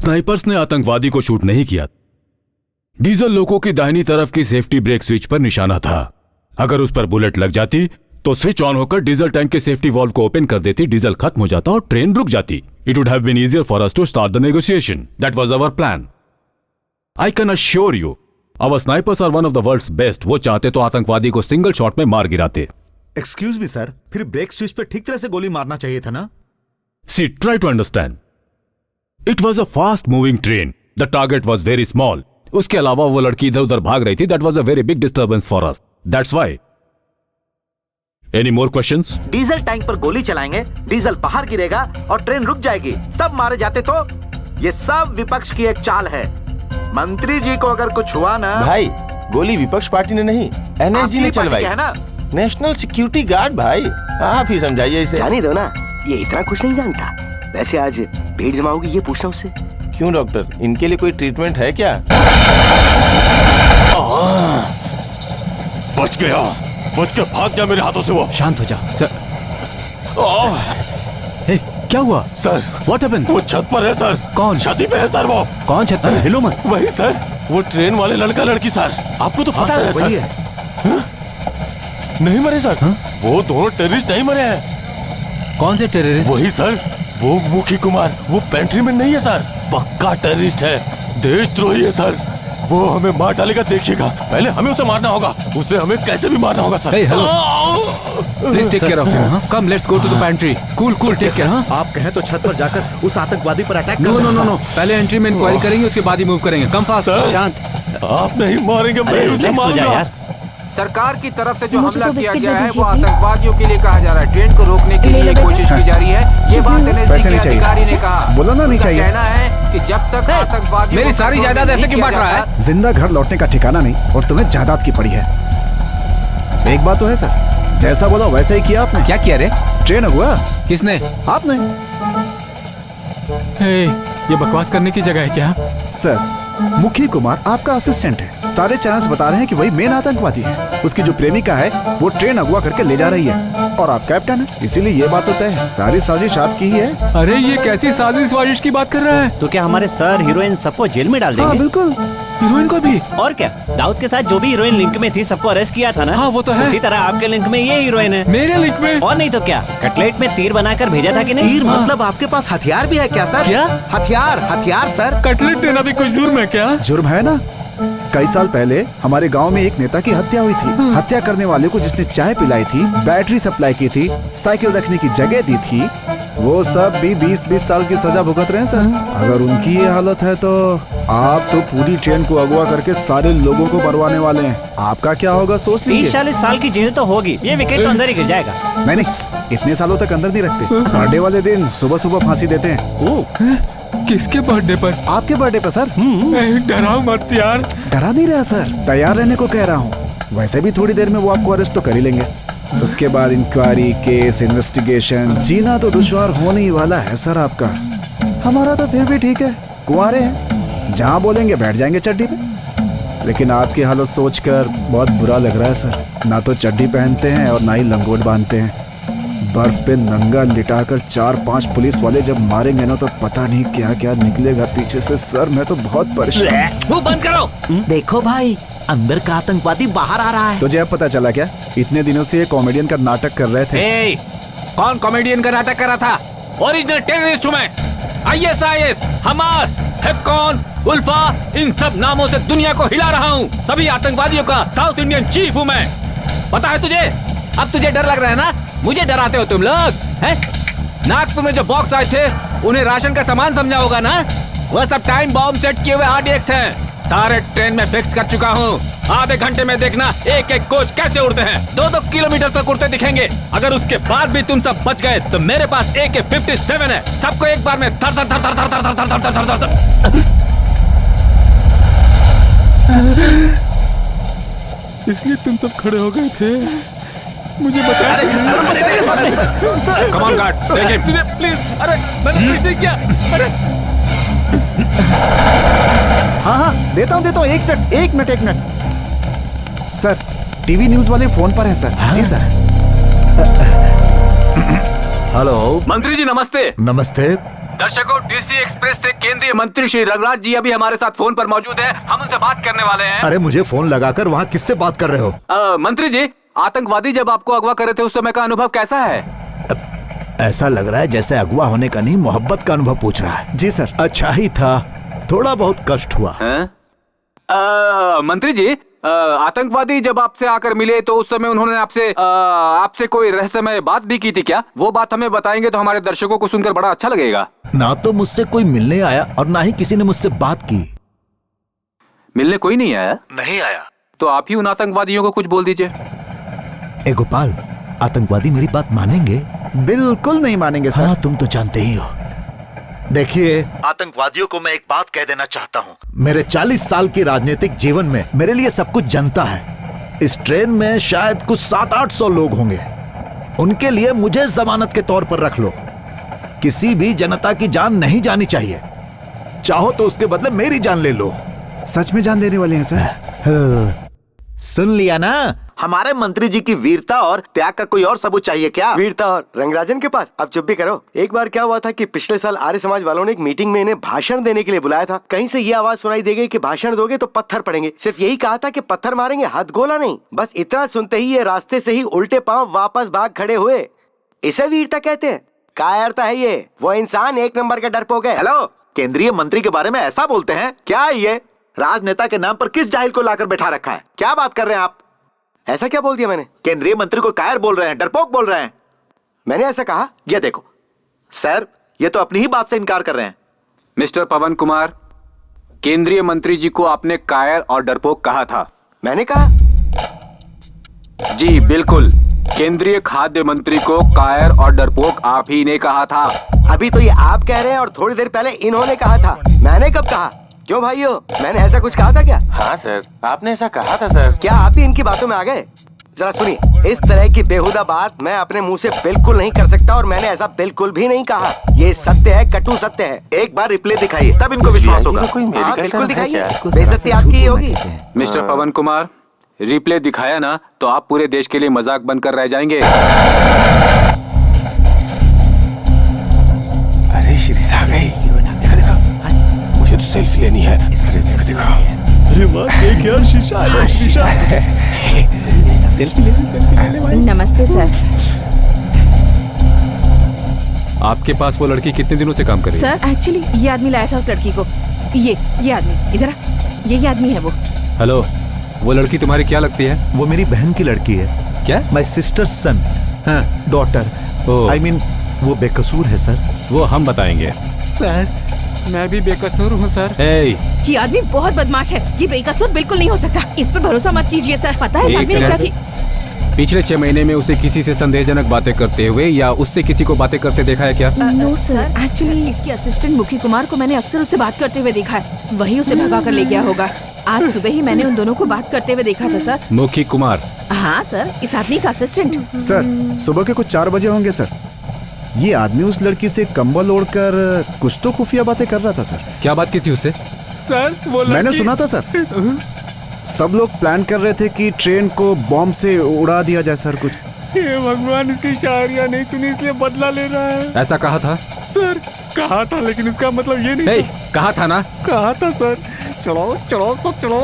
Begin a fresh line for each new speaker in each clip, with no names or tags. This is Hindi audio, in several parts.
स्नाइपर्स ने आतंकवादी को शूट नहीं किया। डीजल लोको की दाहिनी तरफ की सेफ्टी ब्रेक स्विच पर निशाना था। अगर उस पर बुलेट लग जाती तो स्विच ऑन होकर डीजल टैंक के सेफ्टी वॉल्व को ओपन कर देती, डीजल खत्म हो जाता और ट्रेन रुक जाती। It would have been easier for us to start the negotiation. That was our plan. I can assure you our snipers are one of the world's best. वो चाहते तो आतंकवादी को सिंगल शॉट में मार गिराते।
एक्सक्यूज मी सर, फिर ब्रेक स्विच पे ठीक तरह से गोली मारना चाहिए था ना?
See, try to understand. It was a fast moving train. The target was very small. उसके अलावा वो लड़की इधर उधर भाग रही थी। That was a very big disturbance for us. That's why. Any more questions?
Diesel tank पर गोली चलाएंगे, डीजल बाहर गिरेगा और ट्रेन रुक जाएगी, सब मारे जाते तो? ये सब विपक्ष की एक चाल है। मंत्री जी को अगर कुछ हुआ ना
भाई, गोली विपक्ष पार्टी ने नहीं, एनएसजी ने चलवाई
है ना?
National security guard. भाई आप ही समझाइए इसे।
जाने दो ना, ये इतना कुछ नहीं जानता। वैसे आज भीड़ जमा होगी, ये पूछना उससे।
क्यों डॉक्टर, इनके लिए कोई ट्रीटमेंट है क्या?
बच गया, बच के भाग गया मेरे हाथों से वो।
शांत हो जा सर। हे, क्या हुआ
सर?
What happened?
वो छत पर है सर।
कौन?
छत पे है सर। वो
कौन छत पर? हिलो मत।
वही सर, वो ट्रेन वाले लड़का लड़की सर। आपको तो पता है सर। नहीं मरे सर। वो दोनों टेररिस्ट नहीं मरे हैं।
कौन से टेररिस्ट?
वही सर, वो मुखी कुमार, वो पेंट्री में नहीं है सर, पक्का टेररिस्ट है, देशद्रोही है सर। वो हमें मार डालेगा, देखिएगा। पहले हमें उसे मारना होगा, उसे हमें कैसे भी मारना होगा sir.
Please take care of him. Come, let's go to the pantry. Cool cool, take care.
आप कहें तो छत पर जाकर उस आतंकवादी पर attack
no no no no, पहले एंट्री में इंक्वायरी करेंगे, उसके बाद ही मूव करेंगे। Come fast.
शांत। आप नहीं मारेंगे, मैं उसे मारूंगा।
सरकार की तरफ से जो हमला किया गया है वो आतंकवादियों के लिए कहा जा रहा है। ट्रेन को रोकने के लिए कोशिश की जा रही है। ये बात एनएसजी के अधिकारी ने कहा।
बोला ना, नहीं चाहिए।
कहना है कि जब तक आतंकवादी
मेरी सारी जायदाद ऐसे क्यों बांट रहा है?
जिंदा घर लौटने का ठिकाना नहीं और तुम्हें जायदाद की पड़ी है। एक बात तो है सर, जैसा बोला वैसा ही किया आपने।
क्या किया रे?
ट्रेन हुआ
किसने?
आपने।
ये बकवास करने की जगह है क्या?
सर, मुखी कुमार आपका असिस्टेंट है। सारे चैनल्स बता रहे हैं कि वही मेन आतंकवादी है। उसकी जो प्रेमिका है वो ट्रेन अगवा करके ले जा रही है और आप कैप्टन है, इसीलिए ये बात तो तय है। सारी साजिश आपकी ही है।
अरे ये कैसी साजिश वाजिश की बात कर रहा है?
तो क्या हमारे सर हीरोइन सबको जेल में डाल देंगे?
हाँ बिल्कुल,
हीरोइन को भी।
और क्या, दाऊद के साथ जो भी हीरोइन लिंक में थी सबको अरेस्ट किया था ना?
हाँ वो तो है।
उसी तरह आपके लिंक में ये हीरोइन है।
मेरे लिंक में?
और नहीं तो क्या, कटलेट में तीर बनाकर भेजा था कि नहीं?
तीर मतलब आपके पास हथियार भी है क्या सर?
क्या
हथियार? हथियार सर।
कटलेट देना भी कोई जुर्म है क्या?
जुर्म है ना। कई साल पहले हमारे गांव में एक नेता की हत्या हुई थी। हत्या करने वाले को जिसने चाय पिलाई थी, बैटरी सप्लाई की थी, साइकिल रखने की जगह दी थी, वो सब भी 20-20 साल की सजा भुगत रहे हैं सर। अगर उनकी ये हालत है तो आप तो पूरी ट्रेन को अगवा करके सारे लोगों को मरवाने वाले हैं। आपका क्या होगा सोच लीजिए।
30-40 साल की जेल तो होगी, ये विकेट तो अंदर ही गिर जाएगा।
नहीं नहीं, इतने सालों तक अंदर नहीं रखते। बर्थडे वाले दिन सुबह सुबह फांसी देते हैं।
किसके बर्थडे पर?
आपके बर्थडे पर सर।
डराओ मत यार।
डरा नहीं रहा सर, तैयार रहने को कह रहा हूँ। वैसे भी थोड़ी देर में वो आपको अरेस्ट तो कर ही लेंगे। उसके बाद इंक्वायरी, केस, इन्वेस्टिगेशन, जीना तो दुश्वार होने ही वाला है सर आपका। हमारा तो फिर भी ठीक है, कुंवारे हैं, जहाँ बोलेंगे बैठ जाएंगे चड्डी पे। लेकिन आपकी हालत सोचकर बहुत बुरा लग रहा है सर। ना तो चड्डी पहनते हैं और ना ही लंगोट बांधते हैं। बर्फ पे नंगा लिटाकर 4-5 पुलिस वाले जब मारेंगे ना तो पता नहीं क्या क्या निकलेगा पीछे से। सर मैं तो बहुत परेशान।
वो बंद करो।
देखो भाई, अंदर का आतंकवादी बाहर आ रहा है।
तुझे अब पता चला क्या? इतने दिनों से ये कॉमेडियन का नाटक कर रहे थे।
कौन कॉमेडियन का नाटक कर रहा था? ओरिजिनल टेररिस्ट हूँ मैं। ISIS, हमास, हेपकॉन, उल्फा, इन सब नामों से दुनिया को हिला रहा हूँ। सभी आतंकवादियों का साउथ इंडियन चीफ हूँ मैं। पता है तुझे? अब तुझे डर लग रहा है ना? मुझे डराते हो तुम लोग हैं? नागपुर में जो बॉक्स आए थे उन्हें राशन का सामान समझा होगा ना? वह सब टाइम बॉम्ब सेट किए हुए RDX हैं। सारे ट्रेन में फिक्स कर चुका हूँ। आधे घंटे में देखना एक एक कोच कैसे उड़ते हैं। 2-2 किलोमीटर तक उड़ते दिखेंगे। अगर उसके बाद भी तुम सब बच गए तो मेरे पास AK-57 है। सबको एक बार में थर थर थर थर थर थर थर थर थर थर थर।
इसलिए तुम सब खड़े हो गए थे? मुझे बता।
कम ऑन गार्ड, देखिए प्लीज। अरे मैंने कुछ नहीं किया। अरे
हाँ देता हूँ। एक मिनट। सर, टीवी न्यूज वाले फोन पर हैं सर। जी सर।
हेलो
मंत्री जी, नमस्ते।
नमस्ते।
दर्शकों, डीसी एक्सप्रेस से केंद्रीय मंत्री श्री रघुराज जी अभी हमारे साथ फोन पर मौजूद है। हम उनसे बात करने वाले हैं।
अरे मुझे फोन लगाकर वहाँ किससे बात कर रहे हो?
मंत्री जी, आतंकवादी जब आपको अगवा कर रहे थे उस समय का अनुभव कैसा है?
ऐसा लग रहा है जैसे अगवा होने का नहीं, मोहब्बत का अनुभव पूछ रहा है।
जी सर।
अच्छा ही था, थोड़ा बहुत कष्ट हुआ।
मंत्री जी, आतंकवादी जब आपसे आकर मिले तो उस समय उन्होंने आपसे कोई रहस्यमय बात भी की थी क्या? वो बात हमें बताएंगे तो हमारे दर्शकों को सुनकर बड़ा अच्छा लगेगा।
ना तो मुझसे कोई मिलने आया और ना ही किसी ने मुझसे बात की।
मिलने कोई नहीं आया?
नहीं आया।
तो आप ही उन आतंकवादियों को कुछ बोल दीजिए।
ए गोपाल, आतंकवादी मेरी बात मानेंगे?
बिल्कुल नहीं मानेंगे सर।
हाँ, तुम तो जानते ही हो। देखिए, आतंकवादियों को मैं एक बात कह देना चाहता हूँ। मेरे 40 साल की राजनीतिक जीवन में मेरे लिए सब कुछ जनता है। इस ट्रेन में शायद कुछ 700-800 लोग होंगे। उनके लिए मुझे जमानत के तौर पर रख लो। किसी भी जनता की जान नहीं जानी चाहिए। चाहो तो उसके बदले मेरी जान ले लो।
सच में जान देने वाले हैं सर?
सुन लिया ना?
हमारे मंत्री जी की वीरता और त्याग का कोई और सबूत चाहिए क्या?
वीरता और रंगराजन के पास? अब चुप भी करो। एक बार क्या हुआ था कि पिछले साल आर्य समाज वालों ने एक मीटिंग में इन्हें भाषण देने के लिए बुलाया था। कहीं से ये आवाज सुनाई दे गई कि भाषण दोगे तो पत्थर पड़ेंगे। सिर्फ यही कहा था कि पत्थर मारेंगे, हाथ गोला नहीं। बस इतना सुनते ही ये रास्ते से ही उल्टे पांव वापस भाग खड़े हुए। इसे वीरता कहते हैं? कायरता है ये। वो इंसान एक नंबर का डरपोक है।
हेलो, केंद्रीय मंत्री के बारे में ऐसा बोलते हैं क्या? ये राजनेता के नाम पर किस जाहिल को लाकर बैठा रखा है? क्या बात कर रहे हैं आप?
ऐसा क्या बोल दिया मैंने?
केंद्रीय मंत्री को कायर बोल रहे हैं, डरपोक बोल रहे हैं।
मैंने ऐसा कहा?
ये देखो सर, ये तो अपनी ही बात से इनकार कर रहे हैं।
मिस्टर पवन कुमार, केंद्रीय मंत्री जी को आपने कायर और डरपोक कहा था।
मैंने कहा?
जी बिल्कुल, केंद्रीय खाद्य मंत्री को कायर और डरपोक आप ही ने कहा था।
अभी तो ये आप कह रहे हैं और थोड़ी देर पहले इन्होंने कहा था। मैंने कब कहा? क्यों भाइयों, मैंने ऐसा कुछ कहा था क्या?
हाँ सर, आपने ऐसा कहा था सर।
क्या आप भी इनकी बातों में आ गए? जरा सुनिए, इस तरह की बेहुदा बात मैं अपने मुंह से बिल्कुल नहीं कर सकता और मैंने ऐसा बिल्कुल भी नहीं कहा। ये सत्य है, कटु सत्य है।
एक बार रिप्ले दिखाइए तब इनको विश्वास होगा।
हाँ बिल्कुल दिखाइए, बेइज्जती आपकी ही होगी।
मिस्टर पवन कुमार, रिप्ले दिखाया ना तो आप पूरे देश के लिए मजाक बनकर रह जाएंगे।
अरे श्री आ गई। देखा, मुझे तो सेल्फी लेनी है। अरे देखो। अरे वाह, देख यार, शीशा है। शीशा सेल्फी लेने भाई।
नमस्ते सर।
आपके पास वो लड़की कितने दिनों से काम कर रही है?
सर एक्चुअली ये आदमी लाया था उस लड़की को। ये आदमी इधर आ। ये आदमी है वो।
हेलो, वो लड़की तुम्हारी क्या लगती है?
वो मेरी बहन की लड़की है।
क्या?
माय सिस्टर सन। हाँ, डॉटर। आई मीन वो बेकसूर है सर।
वो हम बताएंगे।
सर, मैं भी बेकसूर हूँ सर।
ये आदमी बहुत बदमाश है। ये बेकसूर बिल्कुल नहीं हो सकता। इस पर भरोसा मत कीजिए सर। पता है इस आदमी ने क्या की?
पिछले 6 महीने में उसे किसी से संदेहजनक बातें करते हुए या उससे किसी को बातें करते देखा है क्या?
नो सर, एक्चुअली इसके असिस्टेंट मुखी कुमार को मैंने अक्सर उससे बात करते हुए देखा है। वही उसे भगा कर ले गया होगा। आज सुबह ही मैंने उन दोनों को बात करते हुए देखा था सर।
मुखी कुमार?
हाँ सर, इस आदमी का असिस्टेंट।
सर सुबह के कुछ 4 बजे होंगे सर। ये आदमी उस लड़की से कंबल ओढ़कर कुछ तो खुफिया बातें कर रहा था सर।
क्या बात की थी उससे?
सर वो
मैंने सुना था सर। सब लोग प्लान कर रहे थे कि ट्रेन को बॉम्ब से उड़ा दिया जाए सर। कुछ
हे भगवान, इसकी शायरियाँ नहीं सुनी इसलिए बदला ले रहा है।
ऐसा कहा था?
सर कहा था, लेकिन उसका मतलब ये नहीं था।
कहा था ना?
कहा था सर। चलो चलो सब चलो।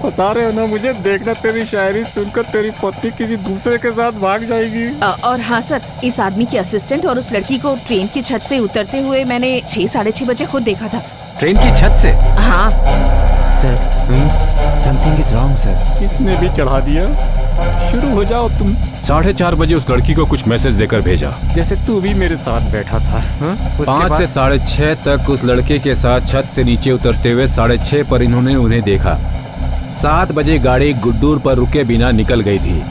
फंसा रहे हो ना मुझे। देखना तेरी शायरी सुनकर तेरी पत्नी किसी दूसरे के साथ भाग जाएगी।
और हाँ सर, इस आदमी के असिस्टेंट और उस लड़की को ट्रेन की छत से उतरते हुए मैंने 6-6:30 बजे खुद देखा था।
ट्रेन की छत से?
हाँ
sir, something is wrong sir. इसने भी चढ़ा दिया। शुरू हो जाओ तुम।
4:30 बजे उस लड़की को कुछ मैसेज देकर भेजा,
जैसे तू भी मेरे साथ बैठा था।
5 से 6:30 तक उस लड़के के साथ छत से नीचे उतरते हुए 6:30 पर इन्होंने उन्हें देखा। 7 बजे गाड़ी गुड्डूर पर रुके बिना निकल गई थी।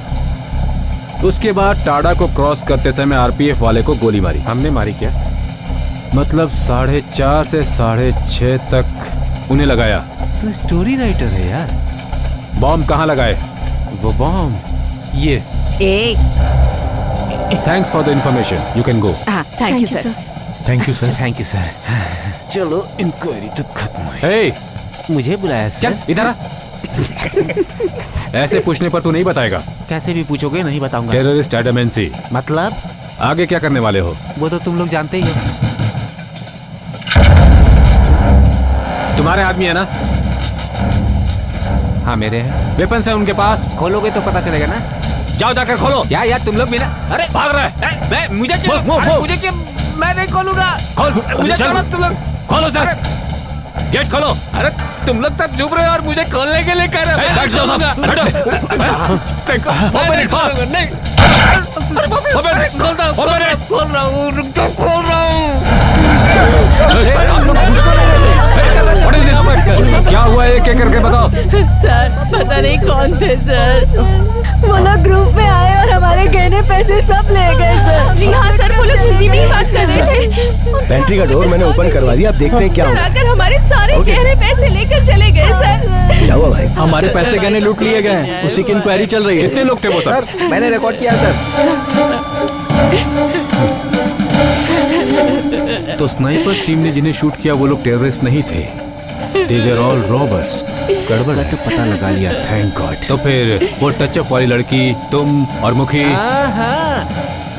उसके बाद टाडा को क्रॉस करते समय आरपीएफ वाले को गोली मारी।
हमने मारी क्या?
मतलब 4:30 से 6:30 तक उन्हें लगाया।
तू स्टोरी राइटर है यार।
बॉम्ब कहाँ लगाए?
वो बॉम्ब ये।
Thanks for the information, you can go.
Thank you sir.
Thank you sir.
Thank you sir. चलो इंक्वायरी तो खत्म हुई।
हे,
मुझे बुलाया सर।
चल इधर आ। ऐसे पूछने पर तू नहीं बताएगा।
कैसे भी पूछोगे नहीं बताऊंगा।
टेररिस्ट एडमेंसी
मतलब
आगे क्या करने वाले हो?
वो तो तुम लोग जानते ही हो। तुम्हारे आदमी है ना? हाँ मेरे हैं। वेपन्स है उनके पास। खोलोगे तो पता चलेगा ना। जाओ जाकर खोलो। यार तुम लोग भी ना। अरे भाग रहे हैं। मैं मुझे क्या मैं नहीं खोलूंगा। खोल मुझे छोड़ो तुम लोग। खोलो सर गेट खोलो। अरे तुम लोग सब चुप रहे हो और मुझे खोलने के लिए कह रहे हो। बैठ जाओ सब। नहीं खोल रहा हूँ। रुक जाओ खोल रहा हूँ। क्या हुआ एक एक करके बताओ।
सर पता नहीं कौन थे सर, वो लोग ग्रुप में आए और हमारे गहने पैसे सब ले गए सर। जी हाँ सर, वो लोग हिंदी में ही बात कर रहे थे।
पेंट्री का डोर मैंने ओपन करवा दिया, अब देखते हैं क्या हुआ।
आकर हमारे सारे गहने पैसे लेकर चले गए सर।
क्या हुआ भाई?
हमारे पैसे गहने लूट लिए गए हैं, उसी की इंक्वायरी चल रही है।
कितने लोग थे वो सर?
मैंने रिकॉर्ड किया सर।
तो स्नाइपर्स टीम ने जिन्हें शूट किया वो लोग टेररिस्ट नहीं थे, they were all robbers। गड़बड़ तो पता लगा लिया, थैंक गॉड। तो फिर वो टचअप वाली लड़की, तुम और मुखी।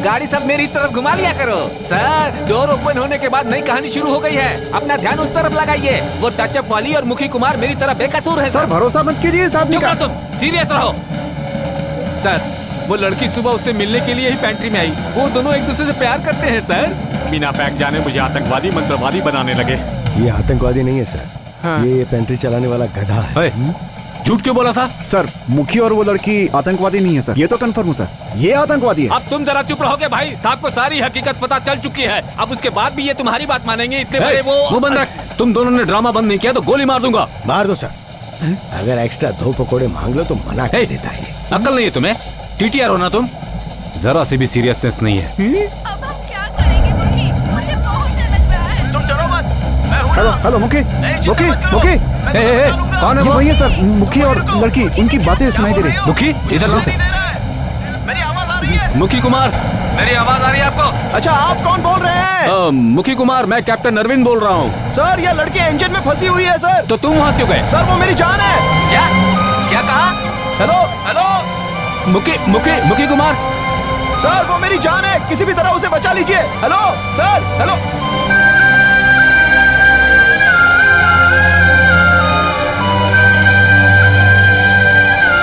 गाड़ी सब मेरी तरफ घुमा लिया करो सर। डोर ओपन होने के बाद नई कहानी शुरू हो गई है, अपना ध्यान उस तरफ लगाइए। वो टचअप वाली और मुखी कुमार मेरी तरफ बेकसूर है
सर भरोसा मत कीजिए इस आदमी का।
तुम सीरियस रहो सर। वो लड़की सुबह उससे मिलने के लिए ही पेंट्री में आई। वो दोनों एक दूसरे से प्यार करते हैं सर। बिना पैक जाने मुझे आतंकवादी मंत्रवादी बनाने लगे।
ये आतंकवादी नहीं है सर।
हाँ।
ये पेंट्री चलाने वाला गधा है।
झूठ क्यों बोला था?
सर मुखी और वो लड़की आतंकवादी नहीं है सर, ये तो कंफर्म है सर, ये आतंकवादी है।
अब तुम जरा चुप रहोगे भाई। साहब को सारी हकीकत पता चल चुकी है। अब उसके बाद भी ये तुम्हारी बात मानेंगे? इतने बड़े वो
बंद रख। तुम दोनों ने ड्रामा बंद नहीं किया तो गोली मार दूंगा।
मार दो सर। अगर एक्स्ट्रा 2 पकोड़े मांग लो तो मना कर देता है।
अकल नहीं है तुम्हें? टीटीआर हो ना तुम? जरा से भी सीरियसनेस नहीं है।
अब हम क्या करेंगे मुखी? मुझे बहुत डर लग रहा है।
तुम डरो मत, मैं हूं
हेलो
ना।
हेलो मुखी मुखी मुखी
कौन है
ये
वो?
वही है सर, मुखी और लड़की, उनकी बातें सुनाई दे रही।
मुखी इधर से।
मेरी आवाज आ रही है?
मुखी कुमार,
मेरी आवाज आ रही है आपको?
अच्छा आप कौन बोल रहे हैं?
मुखी कुमार, मैं कैप्टन अरविंद बोल रहा हूँ।
सर ये लड़की इंजन में फंसी हुई है सर।
तो तुम वहाँ क्यों गए?
सर वो मेरी जान है।
क्या क्या कहा?
हेलो हेलो
मुखी कुमार।
सर वो मेरी जान है, किसी भी तरह उसे बचा लीजिए। Hello sir hello.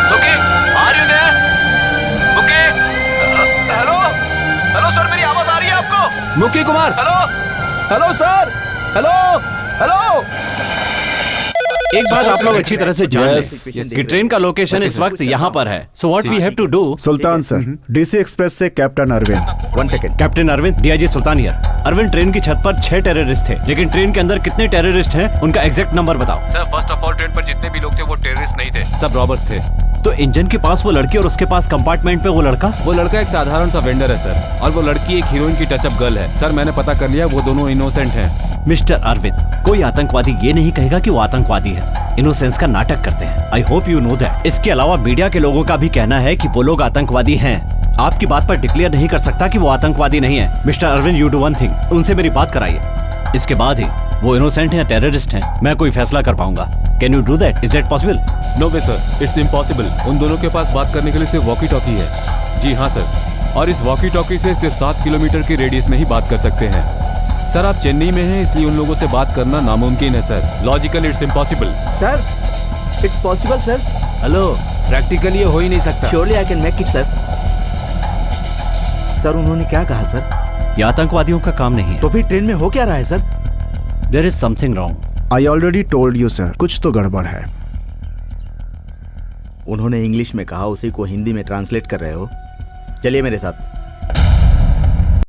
मुखी, are you there? मुखी,
हेलो हेलो सर मेरी आवाज आ रही है आपको?
मुखी Kumar.
Hello hello sir hello hello.
एक बात आप लोग अच्छी तरह से जान लें कि ट्रेन का लोकेशन इस वक्त यहाँ पर है। So what we have to do.
Sultan sir, DC express से captain Arvind.
1 second. Captain Arvind, DIG Sultan here. Arvind, train की छत पर 6 टेररिस्ट थे, लेकिन ट्रेन के अंदर कितने टेररिस्ट हैं उनका एग्जैक्ट नंबर बताओ।
Sir first of all train पर जितने भी लोग थे वो टेररिस्ट नहीं थे, सब रॉबर्स थे।
तो इंजन के पास वो लड़की और उसके पास कंपार्टमेंट पे वो लड़का
एक साधारण सा वेंडर है सर, और वो लड़की एक हीरोइन की टचअप गर्ल है सर। मैंने पता कर लिया, वो दोनों इनोसेंट हैं।
मिस्टर अरविंद, कोई आतंकवादी ये नहीं कहेगा कि वो आतंकवादी है। इनोसेंस का नाटक करते हैं। I hope you know that. इसके अलावा मीडिया के लोगों का भी कहना है कि वो लोग आतंकवादी हैं। आपकी बात पर डिक्लेयर नहीं कर सकता कि वो आतंकवादी नहीं है। Mister Arvind, you do one thing, उनसे मेरी बात कराइए। इसके बाद ही वो इनोसेंट हैं या टेररिस्ट हैं मैं कोई फैसला कर पाऊंगा। Can you do that? Is that possible?
No way sir, it's impossible. उन दोनों के पास बात करने के लिए सिर्फ वॉकी टॉकी है। जी हाँ सर, और इस वॉकी टॉकी से सिर्फ 7 किलोमीटर की रेडियस में ही बात कर सकते हैं। सर आप चेन्नई में हैं, इसलिए उन लोगों से बात करना नामुमकिन है sir. Logically it's impossible.
Sir it's possible sir.
Hello, practically ये हो ही नहीं सकता।
Surely I can make it sir. Sir उन्होंने क्या कहा सर?
ये आतंकवादियों का काम नहीं है।
तो फिर ट्रेन में हो क्या रहा है sir?
There is something wrong.
I already told you sir, कुछ तो गड़बड़ है।
उन्होंने इंग्लिश में कहा, उसी को हिंदी में ट्रांसलेट कर रहे हो। चलिए मेरे साथ।